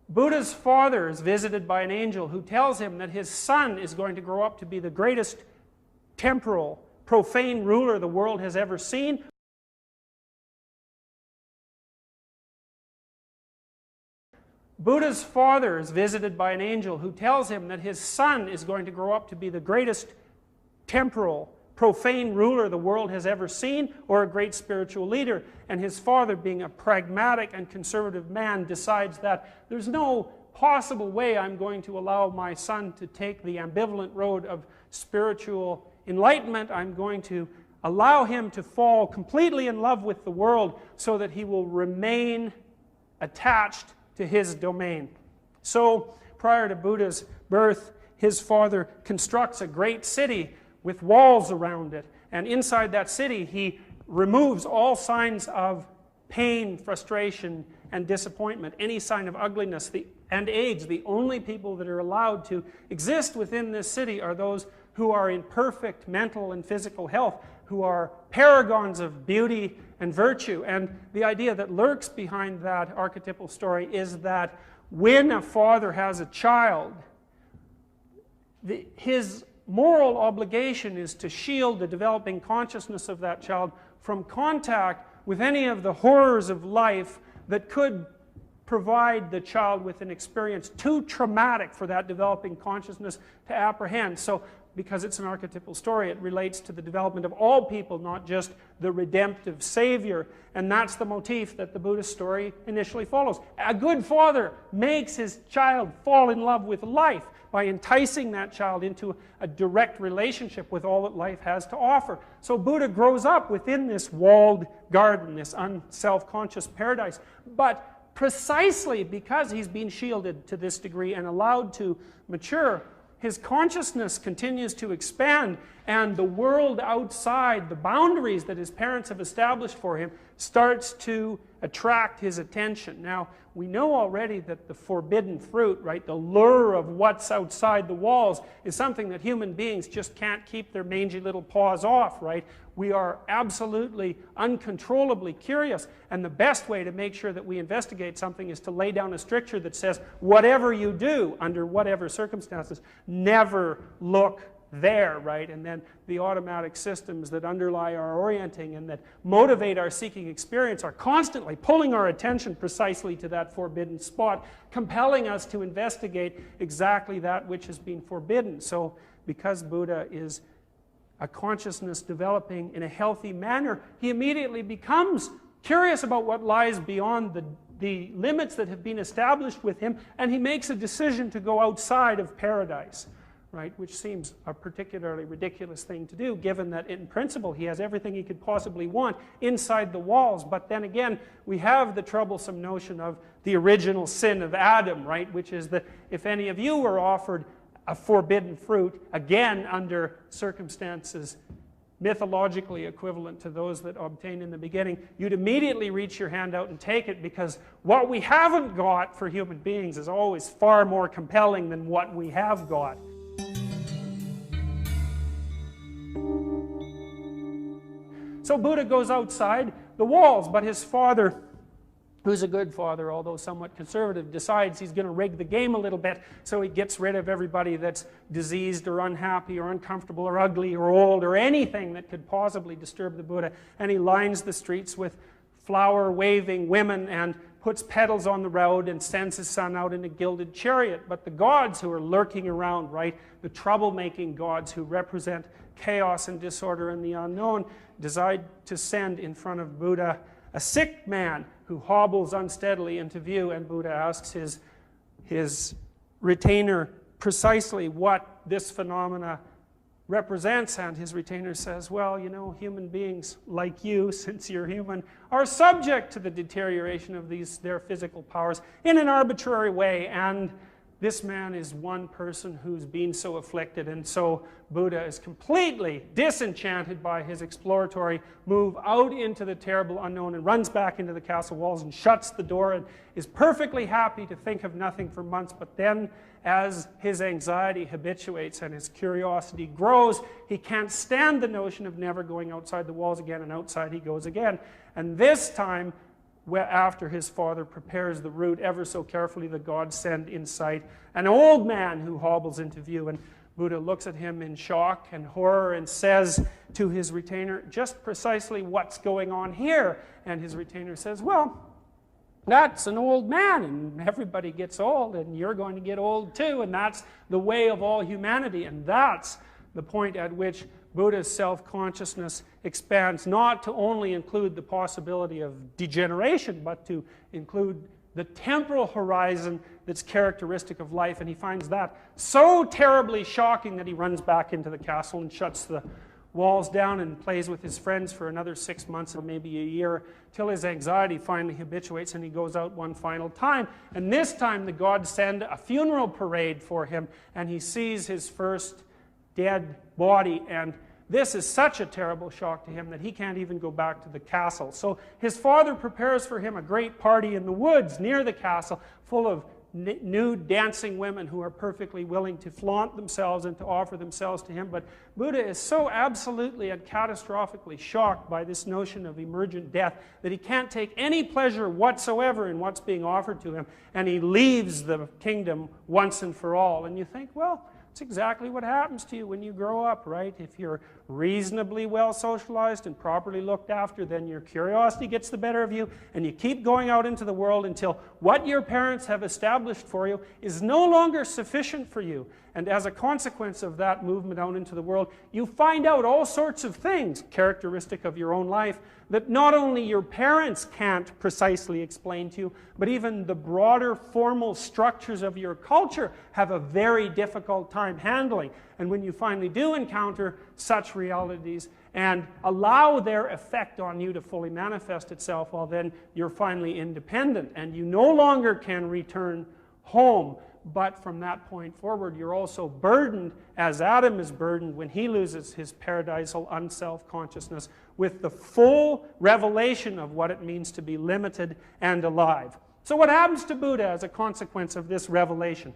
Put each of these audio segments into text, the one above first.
Buddha's father is visited by an angel who tells him that his son is going to grow up to be the greatest temporal, profane ruler the world has ever seen. Buddha's father is visited by an angel who tells him that his son is going to grow up to be the greatest temporal, profane ruler the world has ever seen, or a great spiritual leader. And his father, being a pragmatic and conservative man, decides that there's no possible way I'm going to allow my son to take the ambivalent road of spiritual enlightenment. I'm going to allow him to fall completely in love with the world so that he will remain attached to his domain. So, prior to Buddha's birth, his father constructs a great city with walls around it. And inside that city, he removes all signs of pain, frustration, and disappointment, any sign of ugliness and age. The only people that are allowed to exist within this city are those who are in perfect mental and physical health, who are paragons of beauty and virtue. And the idea that lurks behind that archetypal story is that when a father has a child, his moral obligation is to shield the developing consciousness of that child from contact with any of the horrors of life that could provide the child with an experience too traumatic for that developing consciousness to apprehend. So, because it's an archetypal story, it relates to the development of all people, not just the redemptive savior. And that's the motif that the Buddhist story initially follows. A good father makes his child fall in love with life by enticing that child into a direct relationship with all that life has to offer. So Buddha grows up within this walled garden, this unself-conscious paradise. But precisely because he's been shielded to this degree and allowed to mature, his consciousness continues to expand, and the world outside, the boundaries that his parents have established for him, starts to attract his attention. Now, we know already that the forbidden fruit, right, the lure of what's outside the walls, is something that human beings just can't keep their mangy little paws off, right? We are absolutely, uncontrollably curious, and the best way to make sure that we investigate something is to lay down a stricture that says, whatever you do, under whatever circumstances, never look there, right? And then the automatic systems that underlie our orienting and that motivate our seeking experience are constantly pulling our attention precisely to that forbidden spot, compelling us to investigate exactly that which has been forbidden. So, because Buddha is a consciousness developing in a healthy manner, he immediately becomes curious about what lies beyond the limits that have been established with him, and he makes a decision to go outside of paradise, right? Which seems a particularly ridiculous thing to do, given that in principle he has everything he could possibly want inside the walls. But then again, we have the troublesome notion of the original sin of Adam, right? Which is that if any of you were offered a forbidden fruit, again under circumstances mythologically equivalent to those that obtained in the beginning, you'd immediately reach your hand out and take it, because what we haven't got for human beings is always far more compelling than what we have got. So Buddha goes outside the walls, but his father, who's a good father, although somewhat conservative, decides he's going to rig the game a little bit, so he gets rid of everybody that's diseased or unhappy or uncomfortable or ugly or old or anything that could possibly disturb the Buddha, and he lines the streets with flower-waving women and puts petals on the road and sends his son out in a gilded chariot. But the gods who are lurking around, right, the troublemaking gods who represent chaos and disorder and the unknown, decide to send in front of Buddha a sick man who hobbles unsteadily into view, and Buddha asks his retainer precisely what this phenomena represents, and his retainer says, well, you know, human beings like you, since you're human, are subject to the deterioration of their physical powers in an arbitrary way, and this man is one person who's been so afflicted. And so Buddha is completely disenchanted by his exploratory move out into the terrible unknown, and runs back into the castle walls and shuts the door, and is perfectly happy to think of nothing for months. But then, as his anxiety habituates and his curiosity grows, he can't stand the notion of never going outside the walls again, and outside he goes again. And this time, after his father prepares the route ever so carefully, the gods send in sight an old man who hobbles into view. And Buddha looks at him in shock and horror and says to his retainer, just precisely what's going on here? And his retainer says, well, that's an old man, and everybody gets old, and you're going to get old too, and that's the way of all humanity. And that's the point at which Buddha's self-consciousness expands, not to only include the possibility of degeneration, but to include the temporal horizon that's characteristic of life. And he finds that so terribly shocking that he runs back into the castle and shuts the walls down and plays with his friends for another 6 months or maybe a year, till his anxiety finally habituates and he goes out one final time. And this time the gods send a funeral parade for him, and he sees his first dead body, and this is such a terrible shock to him that he can't even go back to the castle. So his father prepares for him a great party in the woods near the castle, full of nude dancing women who are perfectly willing to flaunt themselves and to offer themselves to him. But Buddha is so absolutely and catastrophically shocked by this notion of emergent death that he can't take any pleasure whatsoever in what's being offered to him, and he leaves the kingdom once and for all. And you think, well, it's exactly what happens to you when you grow up, right? If you're reasonably well socialized and properly looked after, then your curiosity gets the better of you, and you keep going out into the world until what your parents have established for you is no longer sufficient for you. And as a consequence of that movement out into the world, you find out all sorts of things characteristic of your own life that not only your parents can't precisely explain to you, but even the broader formal structures of your culture have a very difficult time handling. And when you finally do encounter such realities and allow their effect on you to fully manifest itself, well, then you're finally independent and you no longer can return home. But from that point forward, you're also burdened, as Adam is burdened when he loses his paradisal unself-consciousness, with the full revelation of what it means to be limited and alive. So what happens to Buddha as a consequence of this revelation?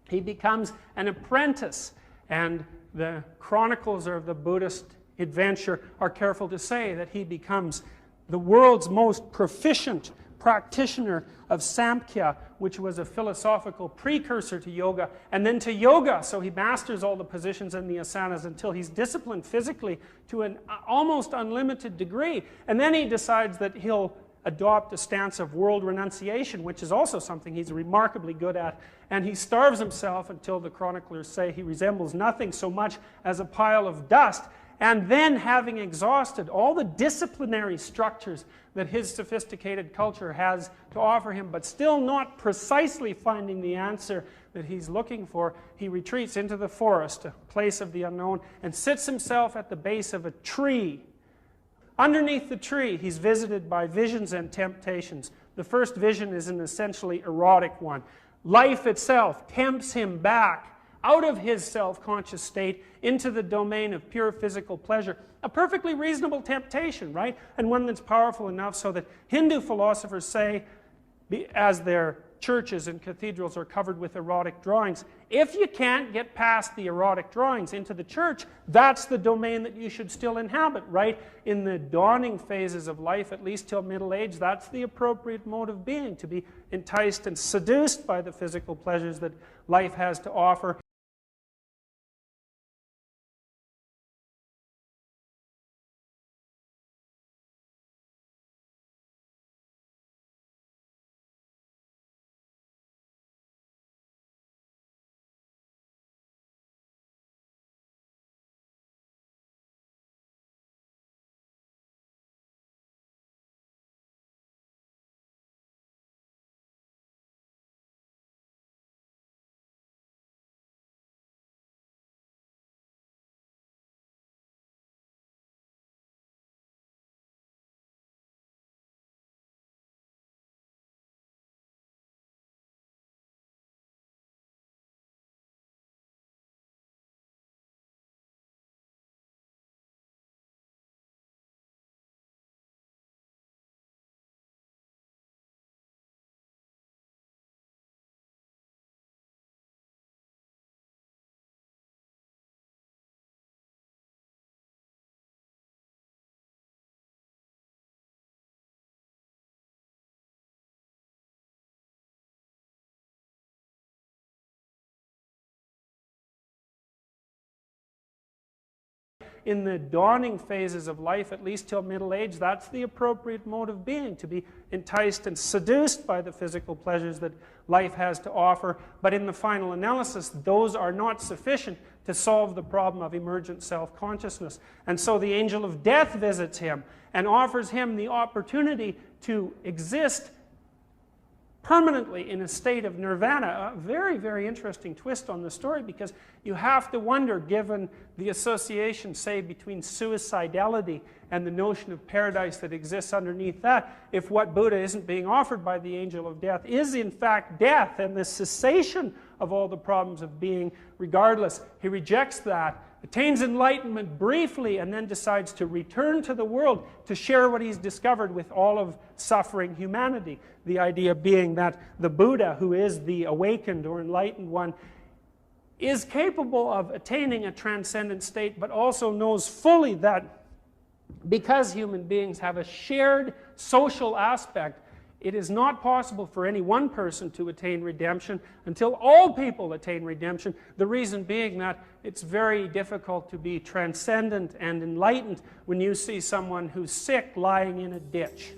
He becomes an apprentice, and the chronicles of the Buddhist adventure are careful to say that he becomes the world's most proficient practitioner of Samkhya, which was a philosophical precursor to yoga, and then to yoga. So he masters all the positions and the asanas until he's disciplined physically to an almost unlimited degree. And then he decides that he'll adopt a stance of world renunciation, which is also something he's remarkably good at. And he starves himself until the chroniclers say he resembles nothing so much as a pile of dust. And then, having exhausted all the disciplinary structures that his sophisticated culture has to offer him, but still not precisely finding the answer that he's looking for, he retreats into the forest, a place of the unknown, and sits himself at the base of a tree. Underneath the tree, he's visited by visions and temptations. The first vision is an essentially erotic one. Life itself tempts him back out of his self-conscious state into the domain of pure physical pleasure. A perfectly reasonable temptation, right? And one that's powerful enough so that Hindu philosophers say, as their churches and cathedrals are covered with erotic drawings, if you can't get past the erotic drawings into the church, that's the domain that you should still inhabit, right? In the dawning phases of life, at least till middle age, that's the appropriate mode of being, to be enticed and seduced by the physical pleasures that life has to offer. in the dawning phases of life, at least till middle age, that's the appropriate mode of being, to be enticed and seduced by the physical pleasures that life has to offer. But in the final analysis, those are not sufficient to solve the problem of emergent self-consciousness. And so the angel of death visits him and offers him the opportunity to exist permanently in a state of nirvana. A very, very interesting twist on the story, because you have to wonder, given the association, say, between suicidality and the notion of paradise that exists underneath that, if what Buddha isn't being offered by the angel of death is in fact death and the cessation of all the problems of being regardless. He rejects that, attains enlightenment briefly, and then decides to return to the world to share what he's discovered with all of suffering humanity. The idea being that the Buddha, who is the awakened or enlightened one, is capable of attaining a transcendent state, but also knows fully that because human beings have a shared social aspect, it is not possible for any one person to attain redemption until all people attain redemption. The reason being that it's very difficult to be transcendent and enlightened when you see someone who's sick lying in a ditch.